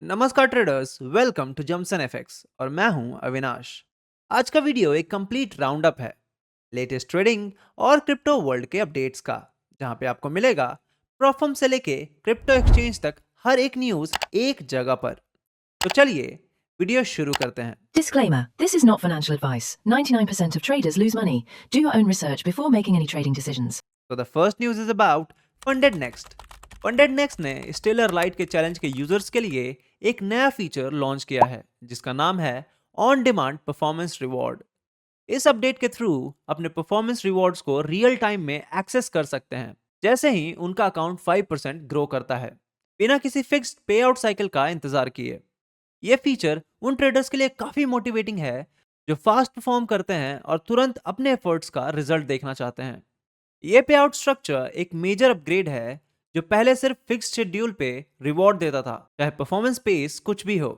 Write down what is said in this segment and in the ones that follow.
नमस्कार traders, welcome to Jamson FX और मैं हूं अविनाश। आज का वीडियो एक कंप्लीट राउंड अप है लेटेस्ट ट्रेडिंग और क्रिप्टो वर्ल्ड के अपडेट्स का, जहां पे आपको मिलेगा प्रोफर्म से लेके क्रिप्टो एक्सचेंज तक हर एक न्यूज एक जगह पर। तो चलिए वीडियो शुरू करते हैं। Disclaimer: this is not financial advice. 99% of traders lose money. Do your own research before making any trading decisions. तो the first news is about funded next. Funded next ने स्टेलर लाइट के challenge के users के लिए एक नया feature launch किया है जिसका नाम है ऑन डिमांड परफॉर्मेंस रिवॉर्ड। इस अपडेट के थ्रू अपने परफॉर्मेंस रिवॉर्ड्स को रियल टाइम में एक्सेस कर सकते हैं जैसे ही उनका अकाउंट 5% ग्रो करता है, बिना किसी फिक्स्ड पे आउट साइकिल का इंतजार किए। यह फीचर उन ट्रेडर्स के लिए काफी मोटिवेटिंग है जो फास्ट परफॉर्म करते हैं और तुरंत अपने एफर्ट्स का रिजल्ट देखना चाहते हैं। यह पे आउट स्ट्रक्चर एक मेजर अपग्रेड है जो पहले सिर्फ फिक्स्ड शेड्यूल पे रिवॉर्ड देता था, चाहे परफॉर्मेंस पेस कुछ भी हो।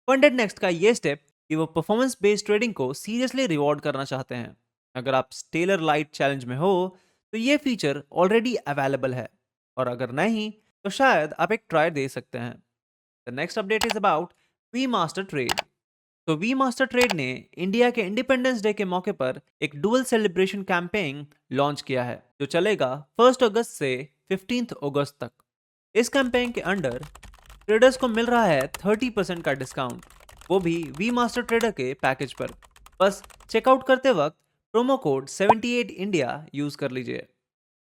फंडेड नेक्स्ट का ये स्टेप कि वो परफॉर्मेंस बेस्ड ट्रेडिंग को सीरियसली रिवॉर्ड करना चाहते हैं। अगर आप स्टेलर लाइट चैलेंज में हो तो ये फीचर ऑलरेडी अवेलेबल है, और अगर नहीं तो शायद आप एक ट्राई दे सकते हैं। The next update is about V Master Trade. तो वी मास्टर ट्रेड ने इंडिया के इंडिपेंडेंस डे के मौके पर एक डुअल सेलिब्रेशन कैंपेन लॉन्च किया है जो चलेगा 1 अगस्त से 15 अगस्त तक। इस कैंपेन के अंडर ट्रेडर्स को मिल रहा है 30% का डिस्काउंट, वो भी वी मास्टर ट्रेडर के पैकेज पर। बस चेकआउट करते वक्त प्रोमो कोड 78 इंडिया यूज कर लीजिए,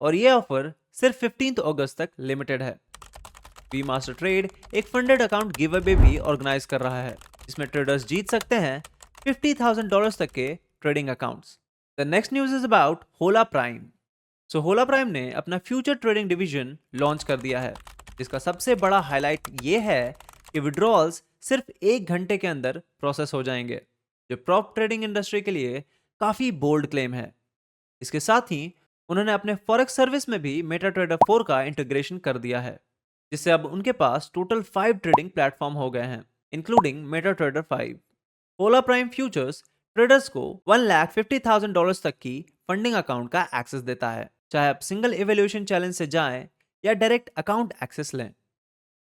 और ये ऑफर सिर्फ 15 अगस्त तक लिमिटेड है। वी मास्टर ट्रेड एक फंडेड अकाउंट गिव अवे भी ऑर्गेनाइज कर रहा है जिसमें ट्रेडर्स जीत सकते हैं $50,000 तक के trading accounts. The next news is about होला प्राइम। सो होला प्राइम ने अपना फ्यूचर ट्रेडिंग डिवीजन लॉन्च कर दिया है जिसका सबसे बड़ा हाईलाइट ये है कि विड्रॉल्स सिर्फ 1 घंटे के अंदर प्रोसेस हो जाएंगे, जो प्रॉप ट्रेडिंग इंडस्ट्री के लिए काफ़ी बोल्ड क्लेम है। इसके साथ ही उन्होंने अपने फॉरेक्स सर्विस में भी मेटा ट्रेडर 4 का इंटीग्रेशन कर दिया है, जिससे अब उनके पास टोटल 5 ट्रेडिंग प्लेटफॉर्म हो गए हैं, इंक्लूडिंग मेटा ट्रेडर 5। पोला प्राइम फ्यूचर्स ट्रेडर्स को $150,000 तक की फंडिंग अकाउंट का एक्सेस देता है, चाहे आप सिंगल इवेल्यूएशन चैलेंज से जाएं या डायरेक्ट अकाउंट एक्सेस लें।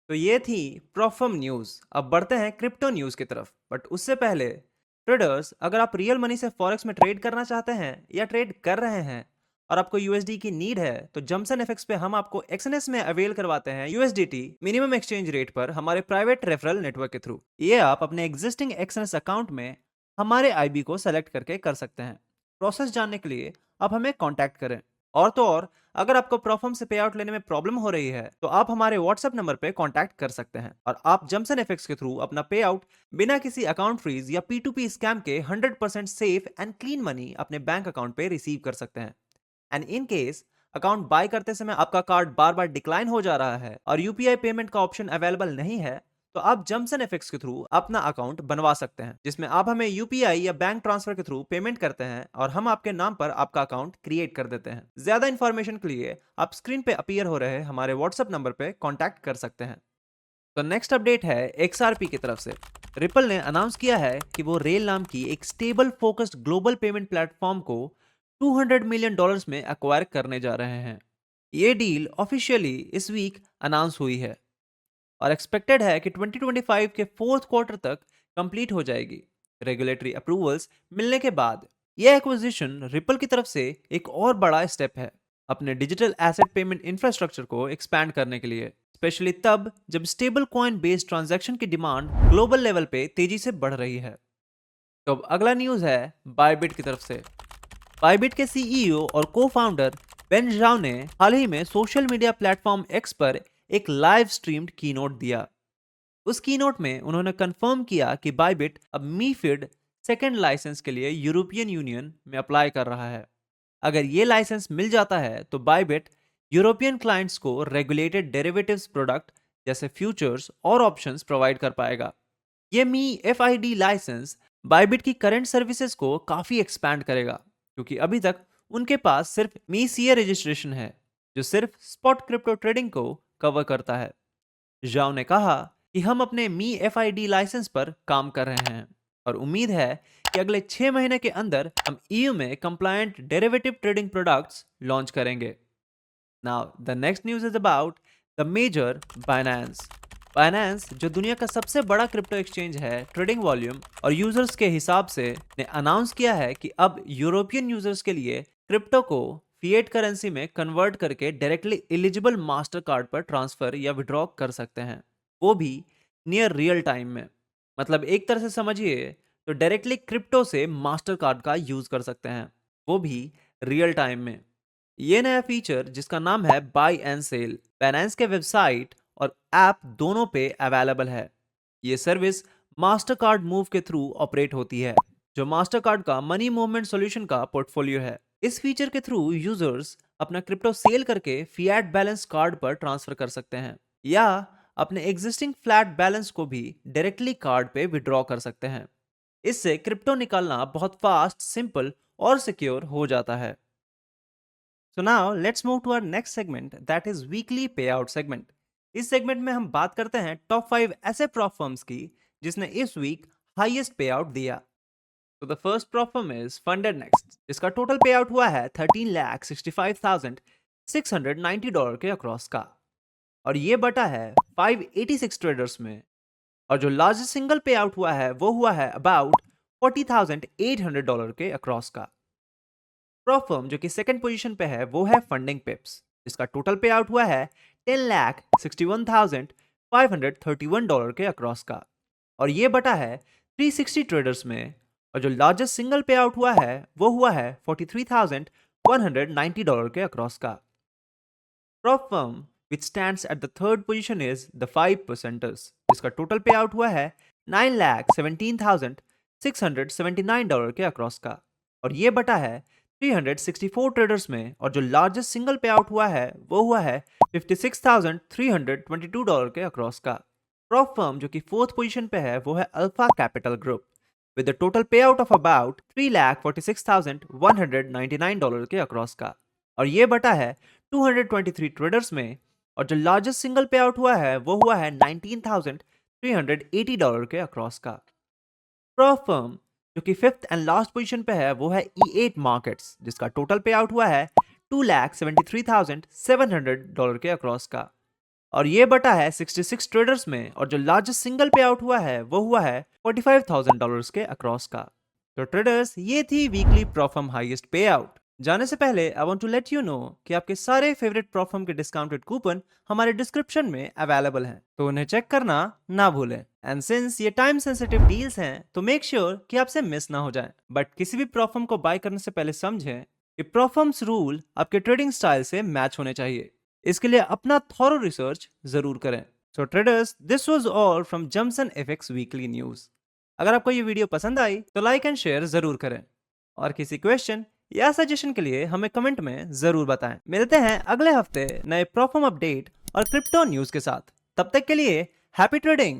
तो ये थी प्रॉफर्म न्यूज़। अब बढ़ते हैं क्रिप्टो न्यूज़ की तरफ, बट उससे पहले ट्रेडर्स, अगर आप रियल मनी से फॉरेक्स में ट्रेड करना चाहते हैं या ट्रेड कर रहे हैं और आपको यूएसडी की नीड है, तो जमसन एफएक्स पे हम आपको एक्सएनएस में अवेल करवाते हैं यूएसडीटी मिनिमम एक्सचेंज रेट पर हमारे प्राइवेट रेफरल नेटवर्क के थ्रू। ये आप अपने एग्जिस्टिंग एक्सएनएस अकाउंट में हमारे आईबी को सेलेक्ट करके कर सकते हैं। प्रोसेस जानने के लिए आप हमें कॉन्टैक्ट करें। और तो और, अगर आपको प्रॉफर्म से पे आउट लेने में प्रॉब्लम हो रही है तो आप हमारे व्हाट्सएप नंबर पे कांटेक्ट कर सकते हैं, और आप जमसन एफएक्स के थ्रू अपना पे आउट बिना किसी अकाउंट फ्रीज या P2P स्कैम के 100% सेफ एंड क्लीन मनी अपने बैंक अकाउंट पे रिसीव कर सकते हैं। And in case account by करते समय आपका कार्ड बार बार डिक्लाइन हो जा रहा है और यूपीआई पेमेंट का ऑप्शन अवेलेबल नहीं है, तो आप जमसन एफएक्स के थ्रू अपना अकाउंट बनवा सकते हैं, जिसमें आप हमें यूपीआई या बैंक ट्रांसफर के थ्रू पेमेंट करते हैं और हम आपके नाम पर आपका अकाउंट क्रिएट कर देते हैं। ज्यादा इंफॉर्मेशन के लिए आप स्क्रीन पे अपीयर हो रहे हमारे व्हाट्सएप नंबर पे कांटेक्ट कर सकते हैं। तो नेक्स्ट अपडेट है XRP की तरफ से। रिपल ने अनाउंस किया है कि वो रेल नाम की एक stable focused global payment platform को $200 मिलियन में एक्वायर करने जा रहे हैं। ये डील ऑफिशियली इस वीक अनाउंस हुई है और एक्सपेक्टेड है कि 2025 के फोर्थ क्वार्टर तक कंप्लीट हो जाएगी। रेगुलेटरी अप्रूवल्स मिलने के बाद यह एक्विजिशन रिपल की तरफ से एक और बड़ा स्टेप है अपने डिजिटल एसेट पेमेंट इंफ्रास्ट्रक्चर को एक्सपैंड करने के लिए, स्पेशली तब जब स्टेबल कॉइन बेस्ड ट्रांजैक्शन की डिमांड ग्लोबल लेवल पे तेजी से बढ़ रही है। तो अब अगला न्यूज है बायबिट की तरफ से। बायबिट के सीईओ और को फाउंडर बेन झाओ ने हाल ही में सोशल मीडिया प्लेटफॉर्म एक्स पर एक लाइव स्ट्रीम्ड कीनोट दिया। उस कीनोट में उन्होंने कंफर्म किया कि बायबिट अब मीफिड सेकेंड लाइसेंस के लिए यूरोपियन यूनियन में अप्लाई कर रहा है। अगर ये लाइसेंस मिल जाता है तो बायबिट यूरोपियन क्लाइंट्स को रेगुलेटेड डेरिवेटिव्स प्रोडक्ट जैसे फ्यूचर्स और ऑप्शंस प्रोवाइड कर पाएगा। ये मी एफआईडी लाइसेंस बायबिट की करंट सर्विसेज को काफ़ी एक्सपैंड करेगा, क्योंकि अभी तक उनके पास सिर्फ मी सीए रजिस्ट्रेशन है जो सिर्फ स्पॉट क्रिप्टो ट्रेडिंग को कवर करता है। जाओ ने कहा कि हम अपने मी एफआईडी लाइसेंस पर काम कर रहे हैं और उम्मीद है कि अगले 6 महीने के अंदर हम ईयू में compliant derivative trading products launch करेंगे। Now the next news is about the major Binance. Binance, जो दुनिया का सबसे बड़ा क्रिप्टो एक्सचेंज है, ट्रेडिंग वॉल्यूम और यूजर्स के हिसाब से ने अनाउंस किया है कि अब यूरोपियन यूजर्स के लिए क्रिप्टो को फिएट करेंसी में कन्वर्ट करके डायरेक्टली एलिजिबल मास्टर कार्ड पर ट्रांसफर या विड्रॉ कर सकते हैं, वो भी नियर रियल टाइम में। मतलब एक तरह से समझिए तो डायरेक्टली क्रिप्टो से मास्टर कार्ड का यूज कर सकते हैं, वो भी रियल टाइम में। ये नया फीचर, जिसका नाम है बाय एंड सेल, बाइनेंस के वेबसाइट और ऐप दोनों पे अवेलेबल है। ये सर्विस मास्टर कार्ड मूव के थ्रू ऑपरेट होती है, जो मास्टर कार्ड का मनी मूवमेंट सॉल्यूशन का पोर्टफोलियो है। इस फीचर के थ्रू यूजर्स अपना क्रिप्टो सेल करके फिएट बैलेंस कार्ड पर ट्रांसफर कर सकते हैं, या अपने एग्जिस्टिंग फ्लैट बैलेंस को भी डायरेक्टली कार्ड पे विड्रॉ कर सकते हैं। इससे क्रिप्टो निकालना बहुत फास्ट, सिंपल और सिक्योर हो जाता है। So now let's move to our next segment, that is weekly payout segment. इस सेगमेंट में हम बात करते हैं टॉप 5 ऐसे प्रॉप फर्म्स की जिसने इस वीक हाईएस्ट पे आउट दिया। तो the first prop firm is funded next, जिसका टोटल पे आउट हुआ है $13,65,690 के अक्रॉस का, और ये बटा है 586 ट्रेडर्स में। और जो लार्जेस्ट सिंगल पे आउट हुआ है वो हुआ है अबाउट $40,800 के अक्रॉस का। प्रॉप फर्म जो कि सेकंड पोजीशन पे है वो है फंडिंग पिप्स, जिसका टोटल पे आउट हुआ है $10,61,531 के अक्रॉस का, और ये बटा है 360 ट्रेडर्स में। और जो लार्जेस्ट सिंगल पे आउट हुआ है वो हुआ है $43,190 के अक्रॉस का। Prop firm which stands at the third position is the 5%ers, जिसका टोटल पे आउट हुआ है $9,17,679 के अक्रॉस का, और ये बटा है 364 ट्रेडर्स में। और जो लार्जेस्ट सिंगल पे आउट हुआ है वो हुआ है $56,322 के अक्रॉस का। प्रॉप फर्म जो कि फोर्थ पोजीशन पे है वो है alpha capital group with the total पे आउट ऑफ अबाउट $3,46,199 के अक्रॉस का, और ये बटा है 223 ट्रेडर्स में। और जो लार्जेस्ट सिंगल पे आउट हुआ है वो हुआ है $19,380 के अक्रॉस का। प्रॉप फर्म जो कि फिफ्थ एंड लास्ट पोजीशन पे है वो है E8 मार्केट्स, जिसका टोटल पे आउट हुआ है $2,73,700 के अक्रॉस का, और ये बटा है 66 ट्रेडर्स में। और जो लार्जेस्ट सिंगल पे आउट हुआ है वो हुआ है $45,000 के अक्रॉस का। तो ट्रेडर्स, ये थी weekly prop firm highest payout. जाने से पहले I want to let you know कि आपके सारे फेवरेट प्रॉप फर्म के डिस्काउंटेड कूपन हमारे डिस्क्रिप्शन में अवेलेबल हैं, तो उन्हें चेक करना ना भूलें। एंड सिंस ये टाइम सेंसिटिव डील्स हैं तो मेक श्योर कि आपसे मिस ना हो जाए। बट किसी भी प्रॉप फर्म को बाय करने से पहले समझें कि प्रॉप फर्म्स रूल आपके ट्रेडिंग स्टाइल से मैच होने चाहिए। इसके लिए अपना थॉरो रिसर्च जरूर करें। So traders, this was all from Jamson FX weekly news. अगर आपको ये वीडियो पसंद आई तो लाइक एंड शेयर जरूर करें, और किसी क्वेश्चन या सजेशन के लिए हमें कमेंट में जरूर बताएं। मिलते हैं अगले हफ्ते नए प्रॉप फर्म अपडेट और क्रिप्टो न्यूज के साथ। तब तक के लिए हैप्पी ट्रेडिंग।